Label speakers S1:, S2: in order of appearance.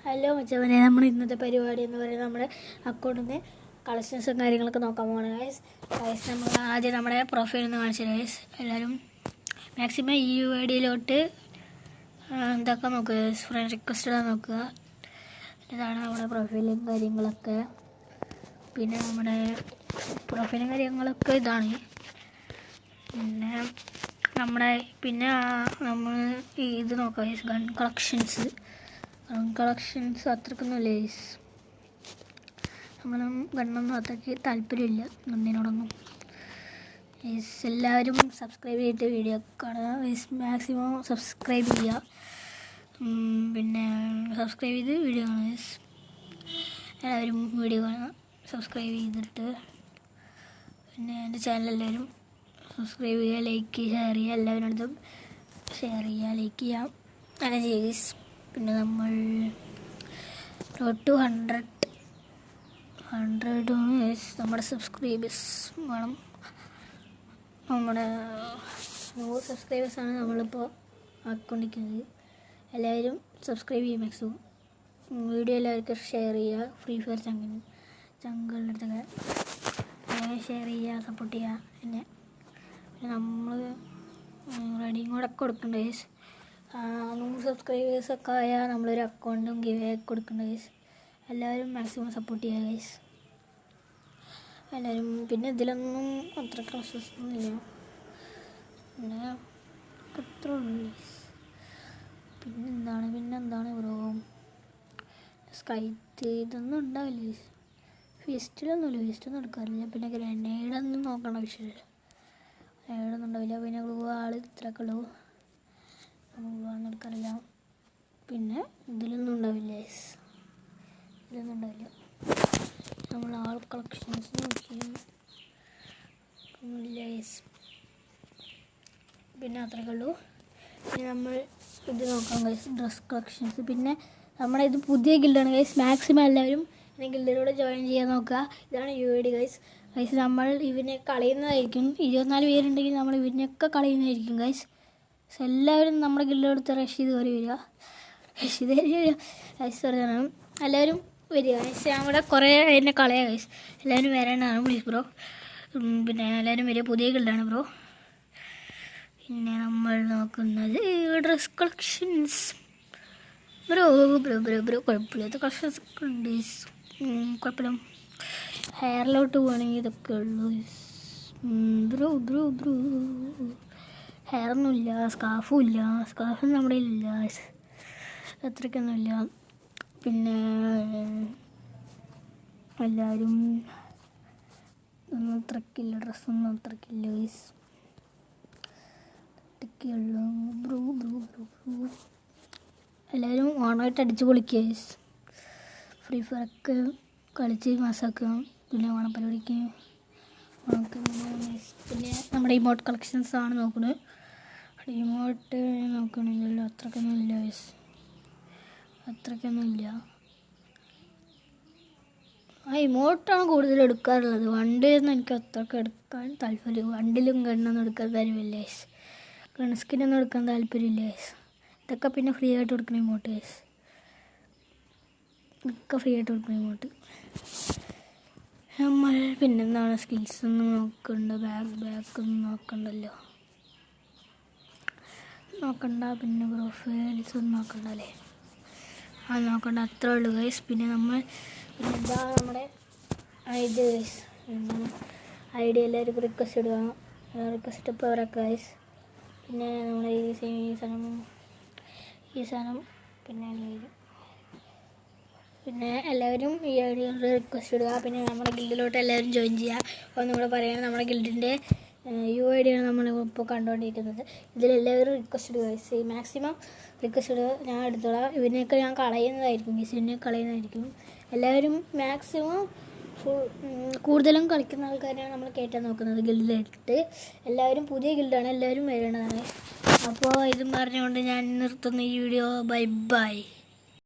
S1: Hello മച്ചവനെ, നമ്മൾ ഇന്നത്തെ പരിപാടി എന്ന് പറയുന്നത് നമ്മുടെ അക്കൗണ്ടിൽ നിന്ന് കളക്ഷൻസും കാര്യങ്ങളൊക്കെ നോക്കാൻ പോകണം ഗൈസ്. നമ്മൾ ആദ്യം നമ്മുടെ പ്രൊഫൈൽ ഒന്ന് കാണിച്ചു തരാം ഗൈസ്. എല്ലാവരും മാക്സിമം ഈ ഐഡിയിലോട്ട് എന്തൊക്കെ നോക്കുക, ഫ്രണ്ട് റിക്വസ്റ്റ് ഇടാൻ നോക്കുക. ഇതാണ് നമ്മുടെ പ്രൊഫൈലും കാര്യങ്ങളൊക്കെ. പിന്നെ നമ്മുടെ പ്രൊഫൈലും കാര്യങ്ങളൊക്കെ ഇതാണ്. പിന്നെ നമ്മൾ ഇത് നോക്കാം ഗൈസ്, ഗൺ കളക്ഷൻസ് അത്രക്കൊന്നുമില്ല ഗൈസ്. ഗണ്ണൊന്നും അത്രയ്ക്ക് താല്പര്യമില്ല ഗണ്ണിനോടൊന്നും ഗൈസ്. എല്ലാവരും സബ്സ്ക്രൈബ് ചെയ്തിട്ട് വീഡിയോ കാണുക ഗൈസ്. മാക്സിമം സബ്സ്ക്രൈബ് ചെയ്യുക. പിന്നെ സബ്സ്ക്രൈബ് ചെയ്ത് വീഡിയോ കാണുക ഗൈസ്. എല്ലാവരും വീഡിയോ കാണുക, സബ്സ്ക്രൈബ് ചെയ്തിട്ട്. പിന്നെ എൻ്റെ ചാനൽ എല്ലാവരും സബ്സ്ക്രൈബ് ചെയ്യുക, ലൈക്ക് ഷെയർ ചെയ്യുക. എല്ലാവരും അടുത്തും ഷെയർ ചെയ്യുക, ലൈക്ക് ചെയ്യാം, അങ്ങനെ ചെയ്യുക ഗൈസ്. പിന്നെ നമ്മൾ ടു 100 നമ്മുടെ സബ്സ്ക്രൈബേഴ്സ് വേണം. നമ്മുടെ 100 സബ്സ്ക്രൈബേഴ്സാണ് നമ്മളിപ്പോൾ ആക്കിക്കൊണ്ടിരിക്കുന്നത്. എല്ലാവരും സബ്സ്ക്രൈബ് ചെയ്യും മാക്സിമം. വീഡിയോ എല്ലാവർക്കും ഷെയർ ചെയ്യുക. ഫ്രീ ഫയർ ചങ്കുകളുടെ അടുത്തൊക്കെ ഷെയർ ചെയ്യുക, സപ്പോർട്ട് ചെയ്യുക. പിന്നെ നമ്മൾ റെഡിയും കൂടെ കൊടുക്കേണ്ട ഗൈസ്. 100 സബ്സ്ക്രൈബേഴ്സൊക്കെ ആയാൽ നമ്മളൊരു അക്കൗണ്ടും ഗിവ് കൊടുക്കേണ്ട ഗൈസ്. എല്ലാവരും മാക്സിമം സപ്പോർട്ട് ചെയ്യുക ഗൈസ്. എല്ലാവരും പിന്നെ ഇതിലൊന്നും അത്ര പ്രോസസ്സൊന്നുമില്ല, പിന്നെ അത്ര ഉള്ളൂ ഗൈസ്. പിന്നെന്താണ് ബ്രോ, സ്കൈറ്റ് ഇതൊന്നും ഉണ്ടാവില്ല ഗൈസ്. ഫീസ്റ്റിലൊന്നുമില്ല, ഫീസ്റ്റൊന്നും എടുക്കാറില്ല. പിന്നെ ഗ്രനേഡൊന്നും നോക്കണ വിഷയമില്ല, ഗ്രനേഡൊന്നും ഉണ്ടാവില്ല. പിന്നെ ആൾ ഇത്രയൊക്കെ ഉള്ളൂ, നമുക്ക് എടുക്കാറില്ല. പിന്നെ ഇതിലൊന്നും ഉണ്ടാവില്ല ഗൈസ്, ഇതിലൊന്നും ഉണ്ടാവില്ല. നമ്മൾ ആൾ കളക്ഷൻസ് നോക്കിയില്ല ഗൈസ്. പിന്നെ അത്രയൊക്കെ ഉള്ളൂ. പിന്നെ നമ്മൾ ഇത് നോക്കാം ഗൈസ്, ഡ്രസ് കളക്ഷൻസ്. പിന്നെ നമ്മുടെ ഇത് പുതിയ ഗിൽഡാണ് ഗൈസ്. മാക്സിമം എല്ലാവരും ഈ ഗിൽഡിലൂടെ ജോയിൻ ചെയ്യാൻ നോക്കുക. ഇതാണ് UID ഗൈസ്. നമ്മൾ ഇവനെ കളയുന്നതായിരിക്കും. 24 പേരുണ്ടെങ്കിൽ നമ്മൾ ഇവനെയൊക്കെ കളയുന്നതായിരിക്കും ഗൈസ്. എല്ലാവരും നമ്മുടെ ഗിൽഡിലെടുത്ത് റഷ് ചെയ്ത് കയറി വരിക, ഗൈസ് പറഞ്ഞാണ്. എല്ലാവരും വരിക ഗൈസ്. അവിടെ കുറേ എന്നെ കളയാം ഗൈസ്. എല്ലാവരും വരേണ്ടതാണ് പ്ലീസ് ബ്രോ. പിന്നെ എല്ലാവരും വരിക, പുതിയ ഗിൽഡാണ് ബ്രോ. പിന്നെ നമ്മൾ നോക്കുന്നത് ഡ്രസ് കളക്ഷൻസ്. ബ്രോ കുഴപ്പമില്ലാത്ത കളക്ഷൻസ് ഒക്കെ ഉണ്ട് ഗൈസ്, കുഴപ്പമില്ല. ഹെയറിലോട്ട് പോകണമെങ്കിൽ ഇതൊക്കെ ഉള്ളൂ ബ്രോ. ഹെയറൊന്നുമില്ല, സ്കാർഫും ഇല്ല. സ്കാർഫ് നമ്മുടെ ഇല്ല, അത്രയ്ക്കൊന്നുമില്ല. പിന്നെ എല്ലാവരും ഒന്നും അത്രയ്ക്കില്ല, ഡ്രസ്സൊന്നും അത്രയ്ക്കില്ല ഗൈസ്. അത്രയ്ക്കുള്ളൂ ബ്രോ. എല്ലാവരും ഓണമായിട്ട് അടിച്ച് പൊളിക്കുക ഗൈസ്. ഫ്രീ ഫയറൊക്കെ കളിച്ച് മാസാക്കുക. പിന്നെ ഓണപ്പരിപാടിക്ക് പിന്നെ നമ്മുടെ ഇമോട്ട് കളക്ഷൻസ് ആണ് നോക്കുന്നത്. ഇമോട്ട് നോക്കണമെങ്കിൽ അത്രയ്ക്കൊന്നുമില്ല ഗൈസ്, അത്രയ്ക്കൊന്നുമില്ല. ഇമോട്ടാണ് കൂടുതൽ എടുക്കാറുള്ളത്. വണ്ടിലൊന്നും എനിക്ക് അത്രയ്ക്ക് എടുക്കാൻ താല്പര്യം. വണ്ടിലും ഗണ്ണൊന്നും എടുക്കാൻ താല്പര്യമില്ല ഗൈസ്. ഗൺ സ്കിന്നൊന്നും എടുക്കാൻ താല്പര്യമില്ല ഗൈസ്. ഇതൊക്കെ പിന്നെ ഫ്രീ ആയിട്ട് കൊടുക്കുന്ന ഇമോട്ട് ഗൈസ്. ഇതൊക്കെ ഫ്രീ ആയിട്ട് കൊടുക്കുന്ന ഇമോട്ട്. നമ്മൾ പിന്നെന്താണ് സ്കിൽസൊന്നും നോക്കണ്ട, ബാക്കൊന്നും നോക്കണ്ടല്ലോ, നോക്കണ്ട. പിന്നെ പ്രൊഫൈൽസൊന്നും നോക്കണ്ടല്ലേ, നോക്കണ്ട, അത്രേ ഉള്ളൂ ഗൈസ്. പിന്നെ പിന്നെന്താ നമ്മുടെ ID ഗൈസ്. ID എല്ലാവരും റിക്വസ്റ്റ് ഇടുക, റിക്വസ്റ്റ് ഇപ്പോൾ അവരൊക്കെ ഗൈസ്. പിന്നെ നമ്മൾ ഈ സാധനം പിന്നെ എല്ലാവരും ഈ ID റിക്വസ്റ്റ് ഇടുക. പിന്നെ നമ്മുടെ ഗിൽഡിലോട്ട് എല്ലാവരും ജോയിൻ ചെയ്യുക. അപ്പോൾ നമ്മൾ പറയുന്നത് നമ്മുടെ ഗിൽഡിൻ്റെ UID ആണ് നമ്മളിപ്പോൾ കണ്ടുകൊണ്ടിരിക്കുന്നത്. ഇതിലെല്ലാവരും റിക്വസ്റ്റ് ഇടുക ഗൈസ്. മാക്സിമം റിക്വസ്റ്റ് ഇടുക, ഞാൻ എടുത്തോളാം. ഇവനെയൊക്കെ ഞാൻ കളയുന്നതായിരിക്കും ഗൈസ്, ഇവനെ കളയുന്നതായിരിക്കും. എല്ലാവരും മാക്സിമം കൂടുതലും കളിക്കുന്ന ആൾക്കാരെയാണ് നമ്മൾ കയറ്റാൻ നോക്കുന്നത് ഗിൽഡിലായിട്ട്. എല്ലാവരും പുതിയ ഗിൽഡാണ്, എല്ലാവരും വരേണ്ടതാണ്. അപ്പോൾ ഇതും പറഞ്ഞുകൊണ്ട് ഞാൻ നിർത്തുന്ന ഈ വീഡിയോ. ബൈ.